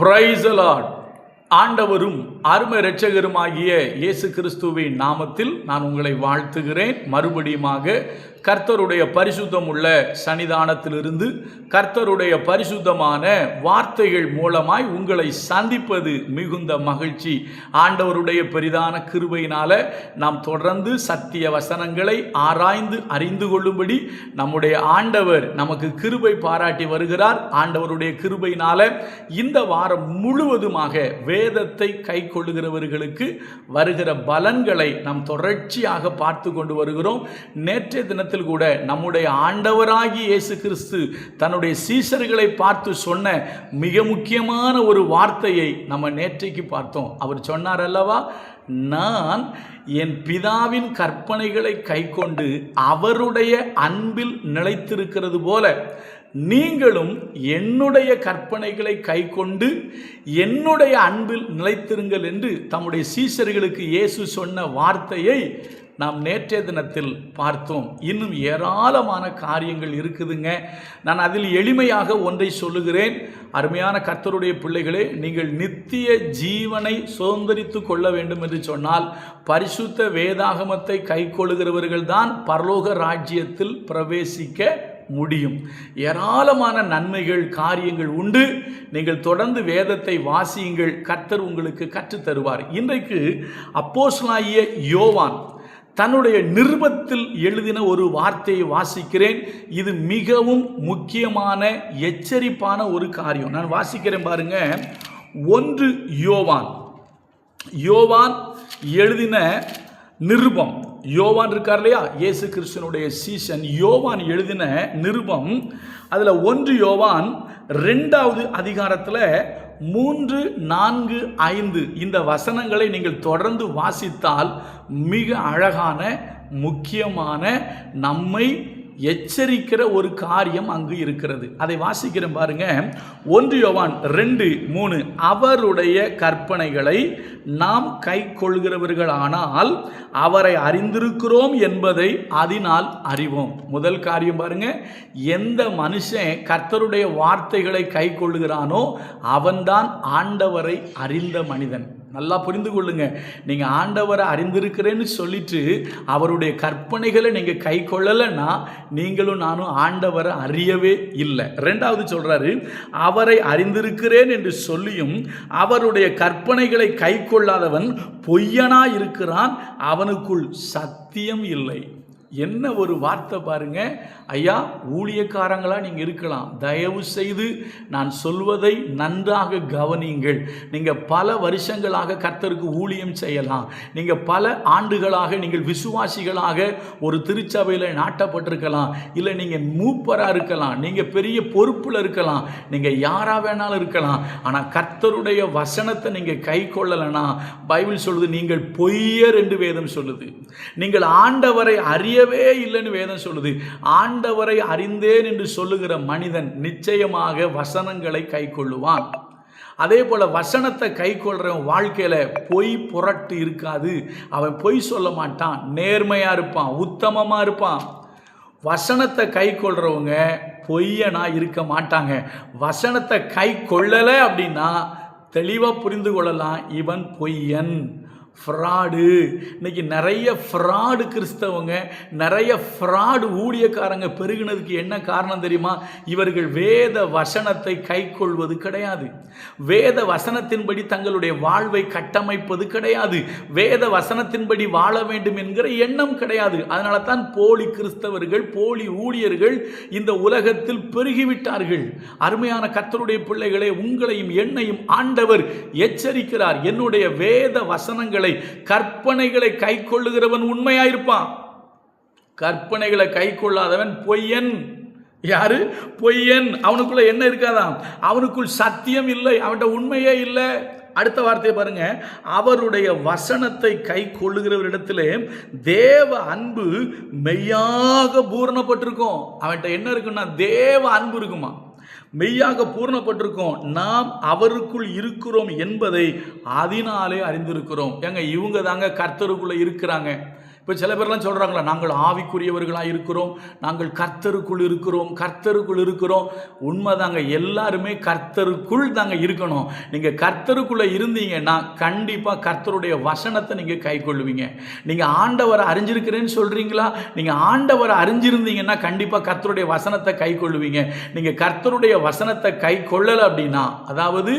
Praise the Lord. ஆண்டவரும் அருமை இரட்சகருமாகிய இயேசு கிறிஸ்துவின் நாமத்தில் நான் உங்களை வாழ்த்துகிறேன். மறுபடியுமாக கர்த்தருடைய பரிசுத்தம் உள்ள சன்னிதானத்திலிருந்து கர்த்தருடைய பரிசுத்தமான வார்த்தைகள் மூலமாய் உங்களை சந்திப்பது மிகுந்த மகிழ்ச்சி. ஆண்டவருடைய பெரிதான கிருபையினால நாம் தொடர்ந்து சத்திய வசனங்களை ஆராய்ந்து அறிந்து கொள்ளும்படி நம்முடைய ஆண்டவர் நமக்கு கிருபை பாராட்டி வருகிறார். ஆண்டவருடைய கிருபையினால இந்த வாரம் முழுவதுமாக வேதத்தை கை கொள்ளுகிறவர்களுக்கு வருகிற பலன்களை நாம் தொடர்ச்சியாக பார்த்து கொண்டு வருகிறோம். நேற்றைய தினத்தில் கூட நம்முடைய ஆண்டவராகிய இயேசு கிறிஸ்து தன்னுடைய சீஷர்களை பார்த்து சொன்ன மிக முக்கியமான ஒரு வார்த்தையை நம்ம நேற்றைக்கு பார்த்தோம். அவர் சொன்னார் அல்லவா, நான் என் பிதாவின் கற்பனைகளை கைக்கொண்டு அவருடைய அன்பில் நிலைத்திருக்கிறது போல நீங்களும் என்னுடைய கற்பனைகளை கைக்கொண்டு என்னுடைய அன்பில் நிலைத்திருங்கள் என்று தம்முடைய சீஷர்களுக்கு இயேசு சொன்ன வார்த்தையை நாம் நேற்றைய தினத்தில் பார்த்தோம். இன்னும் ஏராளமான காரியங்கள் இருக்குதுங்க. நான் அதில் எளிமையாக ஒன்றை சொல்லுகிறேன். அருமையான கர்த்தருடைய பிள்ளைகளே, நீங்கள் நித்திய ஜீவனை சுதந்தரித்து கொள்ள வேண்டும் என்று சொன்னால் பரிசுத்த வேதாகமத்தை கைக்கொள்ளுகிறவர்கள் தான் பரலோக ராஜ்யத்தில் பிரவேசிக்க முடியும். ஏராளமான நன்மைகள் காரியங்கள் உண்டு. நீங்கள் தொடர்ந்து வேதத்தை வாசியுங்கள், கர்த்தர் உங்களுக்கு கற்றுத் தருவார். இன்றைக்கு அப்போஸ்தலனாகிய யோவான் தன்னுடைய நிருபத்தில் எழுதின ஒரு வார்த்தையை வாசிக்கிறேன். இது மிகவும் முக்கியமான எச்சரிப்பான ஒரு காரியம். நான் வாசிக்கிறேன் பாருங்க. 1 யோவான் எழுதின நிருபம். யோவான் இருக்கார் இல்லையா, இயேசு கிறிஸ்துனுடைய சீஷன். யோவான் எழுதின நிருபம், அதில் 1 யோவான் 2வது அதிகாரத்தில் 3, 4, 5 இந்த வசனங்களை நீங்கள் தொடர்ந்து வாசித்தால் மிக அழகான முக்கியமான நம்மை எச்சரிக்கிற ஒரு காரியம் அங்கு இருக்கிறது. அதை வாசிக்கிறேன் பாருங்க. 1 யோவான் 2, 3 அவருடைய கற்பனைகளை நாம் கை கொள்கிறவர்களானால் அவரை அறிந்திருக்கிறோம் என்பதை அதனால் அறிவோம். முதல் காரியம் பாருங்க, எந்த மனுஷன் கர்த்தருடைய வார்த்தைகளை கை கொள்ளுகிறானோ அவன்தான் ஆண்டவரை அறிந்த மனிதன். நல்லா புரிந்து கொள்ளுங்க. நீங்கள் ஆண்டவரை அறிந்திருக்கிறேன்னு சொல்லிட்டு அவருடைய கற்பனைகளை நீங்கள் கை கொள்ளலைன்னா நீங்களும் நானும் ஆண்டவரை அறியவே இல்லை. 2வது சொல்றாரு, அவரை அறிந்திருக்கிறேன் என்று சொல்லியும் அவருடைய கற்பனைகளை கை கொள்ளாதவன் பொய்யனா இருக்கிறான், அவனுக்குள் சத்தியம் இல்லை. என்ன ஒரு வார்த்தை பாருங்க ஐயா. ஊழியக்காரங்களா நீங்கள் இருக்கலாம், தயவு செய்து நான் சொல்வதை நன்றாக கவனியுங்கள். நீங்கள் பல வருஷங்களாக கர்த்தருக்கு ஊழியம் செய்யலாம். நீங்கள் பல ஆண்டுகளாக நீங்கள் விசுவாசிகளாக ஒரு திருச்சபையில் நாட்டப்பட்டிருக்கலாம், இல்லை நீங்கள் மூப்பராக இருக்கலாம், நீங்கள் பெரிய பொறுப்பில் இருக்கலாம், நீங்கள் யாராக வேணாலும் இருக்கலாம். ஆனால் கர்த்தருடைய வசனத்தை நீங்கள் கை கொள்ளலைன்னா பைபிள் சொல்லுது நீங்கள் பொய்யர் என்று வேதம் சொல்லுது. நீங்கள் ஆண்டவரை அறியவே இல்லைன்னு வேதம் சொல்லுது. ஆண்டவரை அறிந்தேன் என்று சொல்லுகிற மனிதன் நிச்சயமாக வசனங்களை கை கொள்ளுவான். அதே போல வசனத்தை கை கொள்றவன் வாழ்க்கையில பொய் புரட்டு இருக்காது. அவன் பொய் சொல்ல மாட்டான், நேர்மையா இருப்பான், உத்தமமா இருப்பான். வசனத்தை கை கொள்றவங்க பொய்யனா இருக்க மாட்டாங்க. வசனத்தை கை கொள்ளலை அப்படின்னா தெளிவாக புரிந்து கொள்ளலாம், இவன் பொய்யன், ஃப்ராடு. இன்னைக்கு நிறைய ஃப்ராடு கிறிஸ்தவங்க, நிறைய ஃப்ராடு ஊழியக்காரங்க பெருகினதுக்கு என்ன காரணம் தெரியுமா? இவர்கள் வேத வசனத்தை கை கொள்வது கிடையாது. வேத வசனத்தின்படி தங்களுடைய வாழ்வை கட்டமைப்பது கிடையாது. வேத வசனத்தின்படி வாழ வேண்டும் என்கிற எண்ணம் கிடையாது. அதனால தான் போலி கிறிஸ்தவர்கள், போலி ஊழியர்கள் இந்த உலகத்தில் பெருகிவிட்டார்கள். அருமையான கர்த்தருடைய பிள்ளைகளே, உங்களையும் என்னையும் ஆண்டவர் எச்சரிக்கிறார். என்னுடைய வேத வசனங்களை கற்பனைகளை கை கொள்ளுகிறவன் உண்மையாயிருப்பான், கற்பனைகளை கை கொள்ளாதவன் பொய்யன். யாரு பொய்யன்? அவனுக்குள்ள என்ன இருக்காதான்? அவனுக்குள் சத்தியம் இல்லை, அவன்கிட்ட உண்மையே இல்லை. அடுத்த வார்த்தையை பாருங்க, அவருடைய வசனத்தை கை கொள்ளுகிறவரிடத்திலே தேவ அன்பு மெய்யாக பூரணப்பட்டிருக்கும். அவன்கிட்ட என்ன இருக்குன்னா தேவ அன்பு இருக்குமா, மெய்யாக பூர்ணப்பட்டிருக்கோம். நாம் அவருக்குள் இருக்கிறோம் என்பதை அதனாலே அறிந்திருக்கிறோம். ஏங்க, இவங்க தாங்க கர்த்தருக்குள்ள இருக்கிறாங்க. இப்போ சில பேர்லாம் சொல்கிறாங்களா, நாங்கள் ஆவிக்குரியவர்களாக இருக்கிறோம், நாங்கள் கர்த்தருக்குள் இருக்கிறோம். உண்மைதாங்க, எல்லாருமே கர்த்தருக்குள் தாங்க இருக்கணும். நீங்கள் கர்த்தருக்குள்ளே இருந்தீங்கன்னா கண்டிப்பாக கர்த்தருடைய வசனத்தை நீங்கள் கை கொள்ளுவீங்க. நீங்கள் ஆண்டவரை அறிஞ்சிருக்கிறேன்னு சொல்கிறீங்களா, நீங்கள் ஆண்டவரை அறிஞ்சிருந்தீங்கன்னா கண்டிப்பாக கர்த்தருடைய வசனத்தை கை கொள்ளுவீங்க. நீங்கள் கர்த்தருடைய வசனத்தை கை கொள்ளலை அப்படின்னா, அதாவது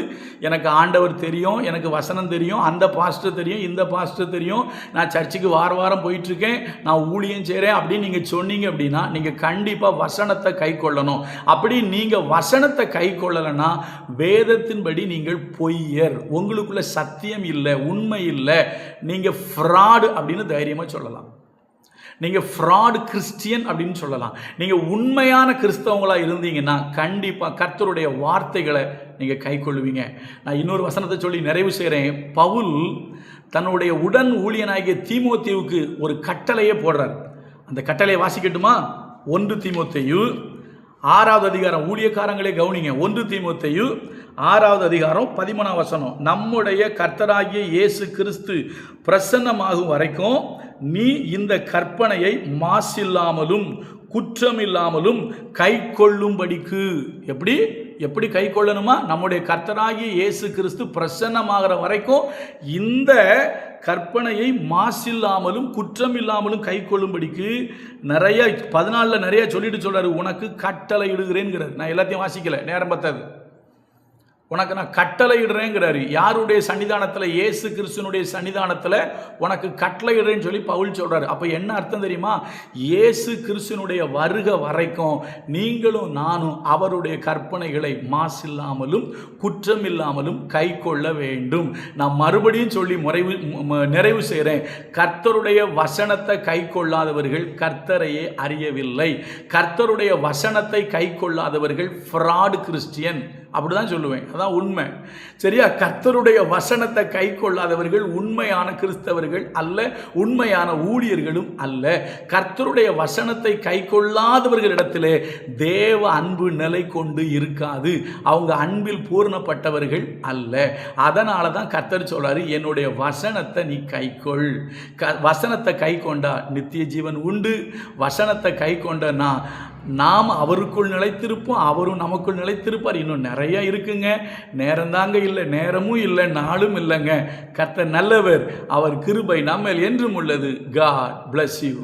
எனக்கு ஆண்டவர் தெரியும், எனக்கு வசனம் தெரியும், அந்த பாஸ்டர் தெரியும், இந்த பாஸ்டர் தெரியும், நான் சர்ச்சுக்கு வாரம் போயிட்டுருக்கேன், நான் ஊழியம் செய்கிறேன் அப்படின்னு நீங்கள் சொன்னீங்க அப்படின்னா நீங்கள் கண்டிப்பாக வசனத்தை கை கொள்ளணும். அப்படி நீங்கள் வசனத்தை கை கொள்ளலைன்னா வேதத்தின்படி நீங்கள் பொய்யர், உங்களுக்குள்ள சத்தியம் இல்லை, உண்மை இல்லை, நீங்கள் ஃப்ராடு அப்படின்னு தைரியமாக சொல்லலாம். நீங்கள் ஃப்ராடு கிறிஸ்டியன் அப்படின்னு சொல்லலாம். நீங்கள் உண்மையான கிறிஸ்தவங்களாக இருந்தீங்கன்னா கண்டிப்பாக கர்த்தருடைய வார்த்தைகளை நீங்கள் கை கொள்ளுவீங்க. நான் இன்னொரு வசனத்தை சொல்லி நிறைவு செய்கிறேன். பவுல் தன்னுடைய உடன் ஊழியனாகிய தீமோத்தேயுவுக்கு ஒரு கட்டளையே போடுறார். அந்த கட்டளையை வாசிக்கட்டுமா? 1 தீமோத்தேயு 6வது அதிகாரம், ஊழியக்காரங்களே கவனிங்க. 1 தீமோத்தேயு 6வது அதிகாரம் 13ஆம் வசனம். நம்முடைய கர்த்தராகிய இயேசு கிறிஸ்து பிரசன்னமாகும் வரைக்கும் நீ இந்த கற்பனையை மாசில்லாமலும் குற்றமில்லாமலும் கை கொள்ளும்படிக்கு. எப்படி கை கொள்ளணுமா? நம்முடைய கர்த்தராகிய இயேசு கிறிஸ்து பிரசன்னமாகிற வரைக்கும் இந்த கற்பனையை மாசில்லாமலும் குற்றமில்லாமலும் கை கொள்ளும்படிக்கு நிறைய 14 நிறைய சொல்லிட்டு சொல்றாரு. உனக்கு கட்டளை இடுகிறேங்கிறார். நான் எல்லாத்தையும் வாசிக்கல, நேரம் பத்தாது. உனக்கு நான் கட்டளை இடுறேங்கிறாரு. யாருடைய சன்னிதானத்தில்? இயேசு கிறிஸ்துனுடைய சன்னிதானத்தில் உனக்கு கட்டளை இடுறேன்னு சொல்லி பவுல் சொல்றாரு. அப்போ என்ன அர்த்தம் தெரியுமா? இயேசு கிறிஸ்துனுடைய வருகை வரைக்கும் நீங்களும் நானும் அவருடைய கற்பனைகளை மாசில்லாமலும் குற்றமில்லாமலும் கை கொள்ள வேண்டும். நான் மறுபடியும் சொல்லி நிறைவு செய்கிறேன். கர்த்தருடைய வசனத்தை கை கொள்ளாதவர்கள் கர்த்தரையே அறியவில்லை. கர்த்தருடைய வசனத்தை கை கொள்ளாதவர்கள் ஃப்ராடு கிறிஸ்டியன், அப்படிதான் சொல்லுவேன். அதான் உண்மை. சரியா? கர்த்தருடைய வசனத்தை கை கொள்ளாதவர்கள் உண்மையான கிறிஸ்தவர்கள் அல்ல, உண்மையான ஊழியர்களும் அல்ல. கர்த்தருடைய வசனத்தை கை கொள்ளாதவர்களிடத்திலே தேவ அன்பு நிலை கொண்டு இருக்காது. அவங்க அன்பில் பூர்ணப்பட்டவர்கள் அல்ல. அதனால தான் கர்த்தர் சொல்றாரு, என்னுடைய வசனத்தை நீ கை கொள். வசனத்தை கை கொண்டா நித்திய ஜீவன் உண்டு. வசனத்தை கை கொண்டனா நாம் அவருக்குள் நிலைத்திருப்போம், அவரும் நமக்குள் நிலைத்திருப்பார். இன்னும் நிறைய இருக்குங்க. நேரந்தாங்க இல்லை, நேரமும் இல்லை, நாளும் இல்லைங்க. கர்த்தர் நல்லவர், அவர் கிருபை நம்மேல் என்றும் உள்ளது. God bless you.